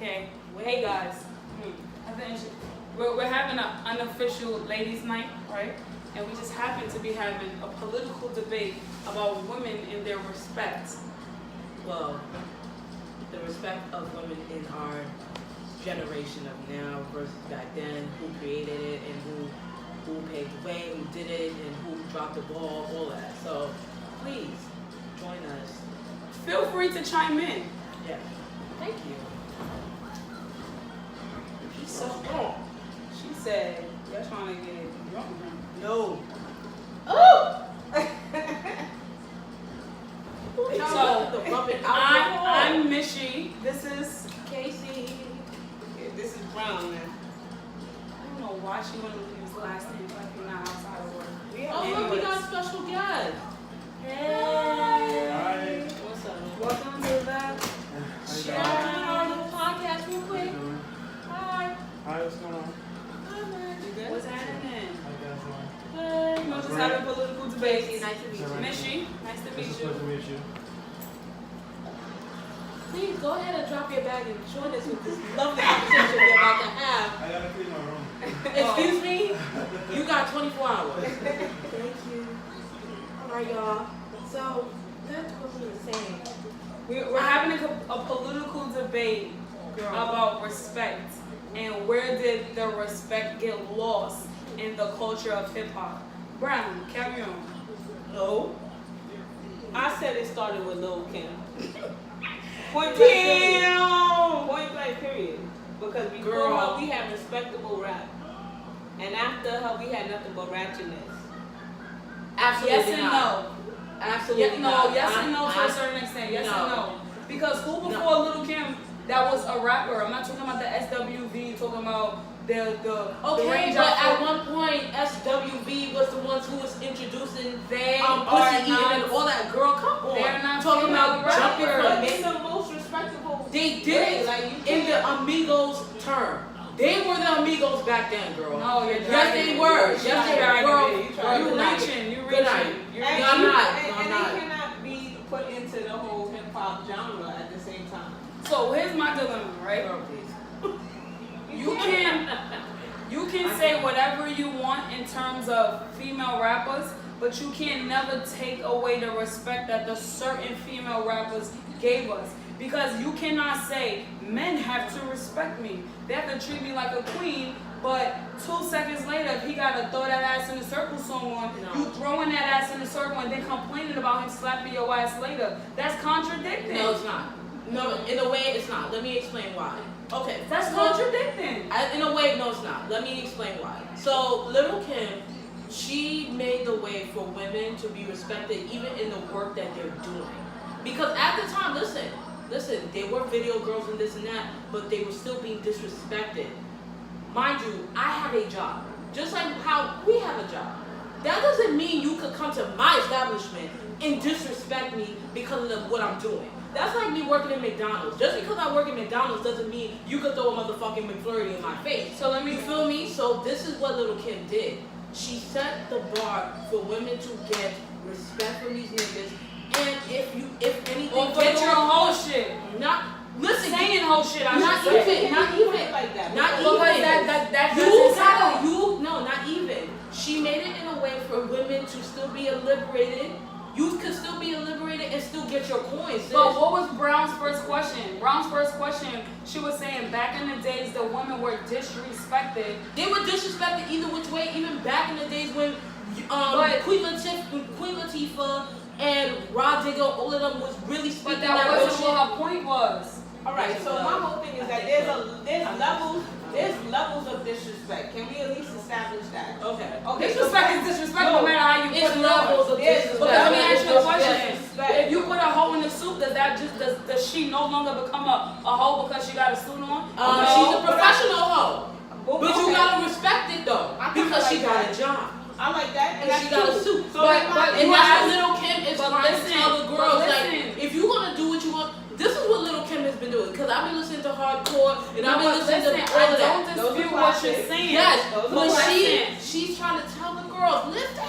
Okay. Hey guys. We're having an unofficial ladies' night, right? And we just happen to be having a political debate about women and their respect. Well, the respect of women in our generation of now versus back then, who created it and who paved the way, who did it, and who dropped the ball, all that. So please join us. Feel free to chime in. Yeah. Thank you. So, she said, y'all trying to get drunk. No. Oh! So, I'm Mishy. This is Casey. This is Brown. I don't know why she wanted to use last name like you're not outside of work. Oh, look, we got a special guest. Hey. Hi. What's up? Welcome to the Share the podcast real quick. Hi. Hi, what's going on? Hi, man. You good? What's happening? How you guys doing? Hey, we're just having political debates. Nice to meet you. Mishy, nice to It's meet a you. pleasure to meet you. Please go ahead and drop your bag and join us with this lovely conversation we're about to have. I gotta clean my room. Excuse me? You got 24 hours. Thank you. All right, y'all. So, that's what we were saying. We're having a political debate about respect and where did the respect get lost in the culture of hip hop. Brown, carry on. No. I said it started with Lil Kim. Point blank period. Because before her we had respectable rap. And after her we had nothing but ratchetness. Absolutely Yes and not. no. Absolutely No, not. yes and no to a certain extent. Yes and no. Because who before Lil Kim that was a rapper? I'm not talking about the SWV, talking about the Okay, range but of- at one point, SWV was the ones who was introducing They pussy are eating not- and all that. Girl, come on. They're not talking female about jumping rappers. from But men. it's the most respectable. They did it like, you in the can't- Amigos term. They were the Amigos back then, girl. No, you're Yes, dragging they it. were. You're Yes, they dragging were. it. You Girl, You good night. reaching. Good night. You're And No, I'm you- not. And, No, I'm and not. they cannot be put into the whole hip hop genre at the same time. So here's my dilemma, right? Girl, please. You can say whatever you want in terms of female rappers, but you can never take away the respect that the certain female rappers gave us. Because you cannot say men have to respect me. They have to treat me like a queen, but 2 seconds later, if he gotta throw that ass in a circle song on, you throwing that ass in a circle and then complaining about him slapping your ass later. That's contradicting. No, it's not. No, in a way, it's not. Let me explain why. Okay, That's contradicting. In a way, no, it's not. Let me explain why. So, Lil Kim, she made the way for women to be respected even in the work that they're doing. Because at the time, listen, they were video girls and this and that, but they were still being disrespected. Mind you, I have a job, just like how we have a job. That doesn't mean you could come to my establishment and disrespect me because of what I'm doing. That's like me working at McDonald's. Just because I work at McDonald's doesn't mean you could throw a motherfucking McFlurry in my face. So let me You feel me? So this is what Lil Kim did. She set the bar for women to get respect from these niggas. And if anything, Or get your whole shit. Not listen. Saying whole shit, I Not should say. even. Not even like that. Not Because even. that You doesn't gotta. sound. No, not even. She made it in a way for women to still be liberated. You could still be liberated and still get your coins. sis. But what was Brown's first question? Brown's first question, she was saying back in the days the women were disrespected. They were disrespected either which way, even back in the days when But- Queen Latifah and Rod Digger, all of them was really But speaking that that wasn't real what shit. her point was. All right. So my whole thing is that there's levels of disrespect. Can we at least establish that? Okay. Okay. Disrespect is disrespect no matter how you It's put it levels on. of Yes, disrespect. But let me ask you a It's question. disrespect. If you put a hoe in the suit, does she no longer become a hoe because she got a suit on? She's a professional hoe. But you Okay. gotta respect it though. I kinda Because she like got that. a job. I like that. And she got a suit. So But- my- but And you that's ask- what Lil Kim is but trying listen, to tell the but girls. Like, listen. if you're gonna do what you want, this is what Lil Kim has been doing. Because I've been listening to hardcore and I've been But listening listen, to all I of don't that. Those are dispute what you're classics. saying. Yes, Those but are she's trying to tell the girls, listen.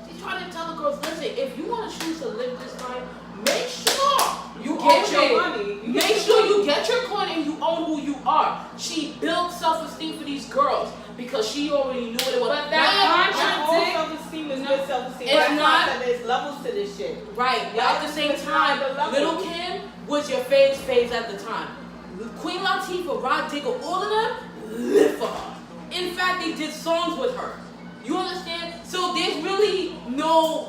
She's trying to tell the girls, listen, if you want to choose to live this life, make sure you own get your your money. You Make get sure your you get your coin and you own who self-esteem for these girls because she already knew what it was. But Not that all contradicts. self-esteem is good self-esteem. It's That's why I not. said there's levels to this shit. Right, but at the same time, Little Kim was your phase at the time. Queen Latifah, Rod Digger, all of them lived for her. In fact, they did songs with her. You understand? So there's really no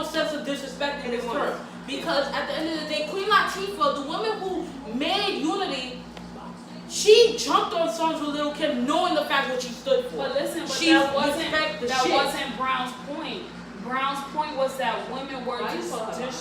sense of disrespect in this term. Because at the end of the day, Queen Latifah, the woman who made Unity, she jumped on songs with Lil' Kim knowing the fact what she stood for. But listen, but She respect the shit. wasn't Brown's point. Brown's point was that women were Why you just call her that?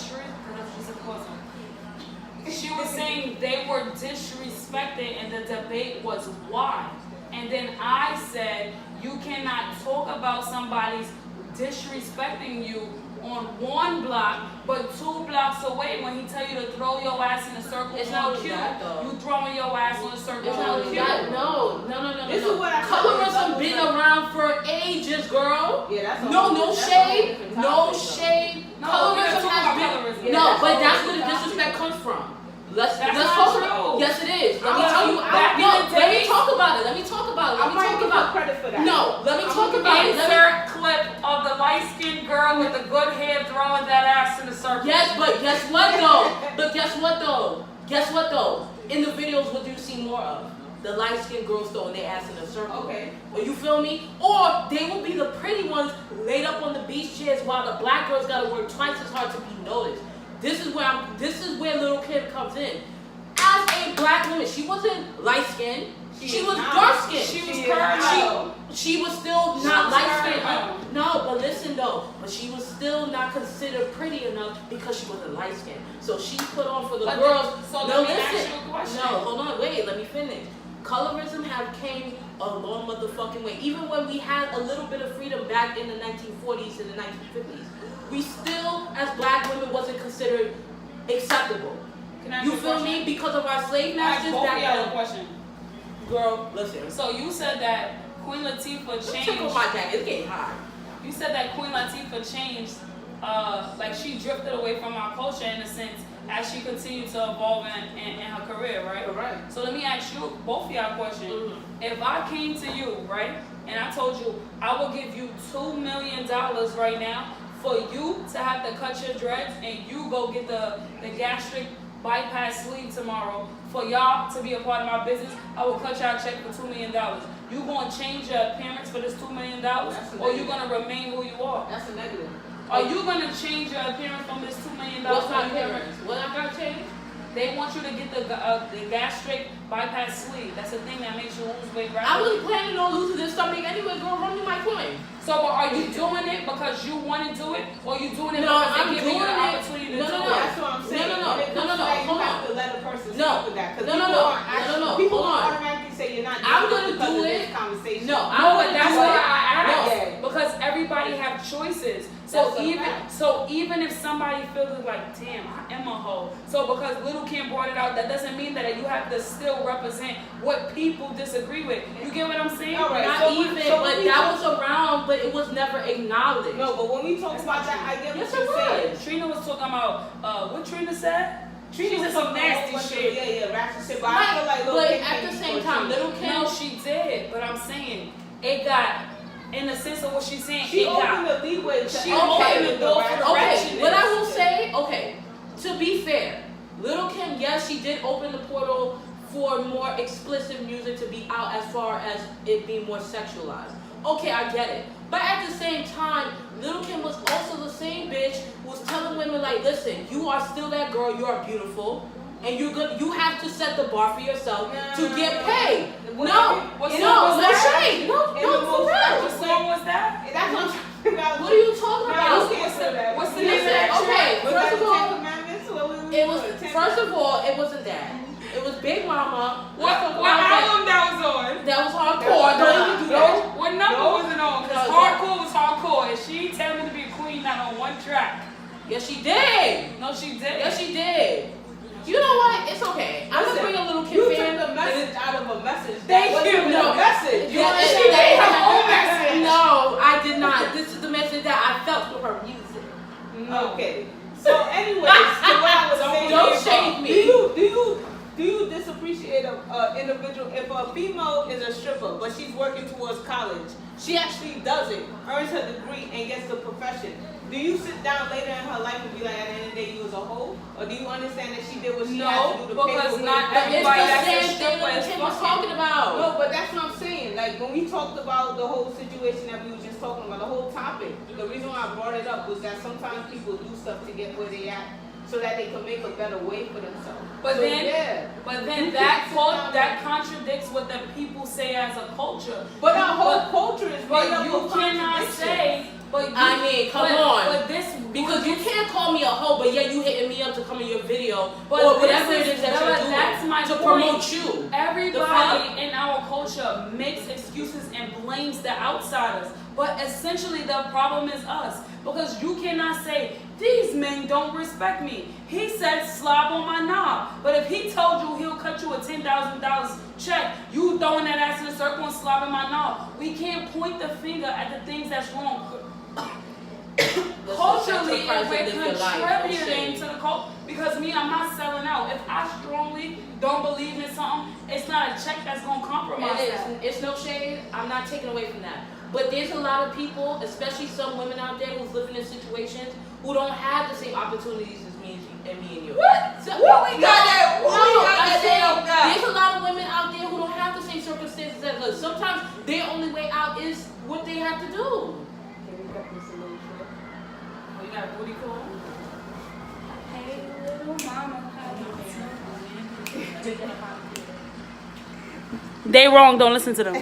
She was saying they were disrespected, and the debate was why. And then I said you cannot talk about somebody's disrespecting you on one block, but 2 blocks away when he tell you to throw your ass in a circle It's on not cue, that, though. you throwing your ass in a circle It's not on only cue. that. No. This is what I said. Colorism been around for ages, girl. Yeah, that's a No, whole- no that's a whole shade, different no topic, though. shade. No, we're Colorism talking has about been. colorism. Yeah, No, that's but all that's where the different disrespect topic. comes from. Let's That's talk not about. true. Yes, it is. Let me Because tell you. back in No, the let me days- talk about it. Let me talk about it. Let I me might talk give her about. credit for that. No, let me I'm talk gonna about it. Let me- Insert clip of the light-skinned girl with the good hair throwing that ass in the circle. Yes, but guess what though? Guess what though? In the videos, what do you see more of? The light-skinned girls throwing their ass in a circle. Okay. Or you feel me? Or they will be the pretty ones laid up on the beach chairs while the black girls gotta work twice as hard to be noticed. This is where Little Kim comes in. As a black woman, she wasn't light-skinned. She was dark-skinned. She was She is curly. She was still She not was light very skinned. young. No, but listen though. But she was still not considered pretty enough because she wasn't light skinned. So she put on for the But girls. so No, let me ask listen. you a question. No, hold on, wait, let me finish. Colorism have came a long motherfucking way. Even when we had a little bit of freedom back in the 1940s and the 1950s, we still, as black women, wasn't considered acceptable. Can I ask You a feel question? me? Because of our slave I ask masters both of back y'all a then. question. Girl, listen. So you said that Queen Latifah Check changed. on my jacket. It's getting hot. You said that Queen Latifah changed, like she drifted away from our culture in a sense as she continued to evolve in her career, right? Correct. So let me ask you, both of y'all a question. If I came to you, right, and I told you I will give you $2 million right now for you to have to cut your dreads and you go get the gastric bypass sleeve tomorrow for y'all to be a part of my business, I will cut y'all a check for $2 million. You gonna change your appearance for this $2 million, That's a or you negative. gonna remain who you are? That's a negative. Are you gonna change your appearance from this $2 million? What's my or you gonna- appearance? What I gotta change? They want you to get the gastric bypass sleeve. That's the thing that makes you lose weight I rapidly. was planning on losing this stomach anyway, girl. Run me my coin. So, but are you doing it because you want to do it, or you doing it No, because I'm they're giving you the doing it. opportunity to No, do no, it? no. That's what I'm saying. No, no, When it no, comes no, to that, hold you have on. to let a person No. speak with that. Because No, no, people no. aren't actually, No, no, no. people Hold on. automatically say you're not I'm doing gonna it because do of it. this conversation. No, No, I'm but gonna that's do why it. I asked. No. Because everybody have choices. That's a fact. So even if somebody feels like, damn, I am a hoe. So because Little Kim brought it out, that doesn't mean that you have to still represent what people disagree with. You get what I'm saying? All right. Not So when- even, so but when we that talk- was around, but it was never acknowledged. No, but when we talk That's about not that, I get Yes, what it you're saying. was. Trina was talking about what Trina said. Trina She was said some talking about a whole nasty bunch of- shit. Yeah, ratchet shit. But I feel like Lil' But Kim at came the same before time, Trina. Little Kim. No, she did, but I'm saying it got, in the sense of what she's saying, She it opened got. the leeway to She everybody opened the with door for ratchet the Okay, ratchetness. what I will say, okay, to be fair, Little Kim, yes, she did open the portal for more explicit music to be out as far as it being more sexualized. Okay, I get it. But at the same time, Little Kim was also the same bitch who was telling women like, listen, you are still that girl, you are beautiful, and you have to set the bar for yourself to get paid. What No, what no, song was no that? shade. No, In no, the for most real. What song was that? That's what I'm trying to figure out. What are you talking No, about? you can't say that. What's the You name of said- that Okay, Was first that of the all, Ten Commandments? it was, first of all, it wasn't that. It was Big Mama. What Let's talk what about that. album that was on? That was hardcore. Don't even do that. What number No. was it on? Because No, hardcore was hardcore, and she ain't telling me to be a queen not on one track. Yes, she did. No, she did. Yes, she did. You know what? It's okay. I'm gonna bring a little You Kim took fan. the message out of a message. Thank That wasn't you. even No. a message. You Yeah, understand? She made her that? own message. No, I did not. This is the message that I felt through her music. Okay. So, anyways, to what I was saying, Don't is, shade me. Do you appreciate a individual. If a female is a stripper, but she's working towards college, she actually does it, earns her degree, and gets the profession. Do you sit down later in her life and be like, at the end of the day, you was a hoe? Or do you understand that she did what she had to do to pay because the not way? everybody It's that's the a same thing stripper that is Kim was fucking. talking about. No, but that's what I'm saying. Like, when we talked about the whole situation that we were just talking about, the whole topic, the reason why I brought it up was that sometimes people do stuff to get where they at so that they can make a better way for themselves. But So, then, yeah. but You then can't that sit down that contradicts what the people say as a culture. But our whole But- culture is But made up you of cannot contradictions. say. But you, I mean, come but, on. But this Because you can't call me a hoe, but yet you hitting me up to come in your video But or this whatever it is- is that but you're that's doing my to point. promote you. Everybody in our culture makes excuses and blames the outsiders. But essentially the problem is us. Because you cannot say, these men don't respect me. He said slob on my knob. But if he told you he'll cut you a $10,000 check, you throwing that ass in a circle and slobbing my knob. We can't point the finger at the things that's wrong. Culturally, Listen, we're live your life, no contributing shame. to the culture. Because me, I'm not selling out. If I strongly don't believe in something, it's not a check that's gonna compromise that. It's no shade. I'm not taking away from that. But there's a lot of people, especially some women out there who's living in situations who don't have the same opportunities as me and you. What? So, What we got that? What we got I'm that they saying don't got? there's a lot of women out there who don't have the same circumstances as us. Sometimes their only way out is what they have to do. We got a booty call. Hey, little mama, how you doing? They wrong, don't listen to them.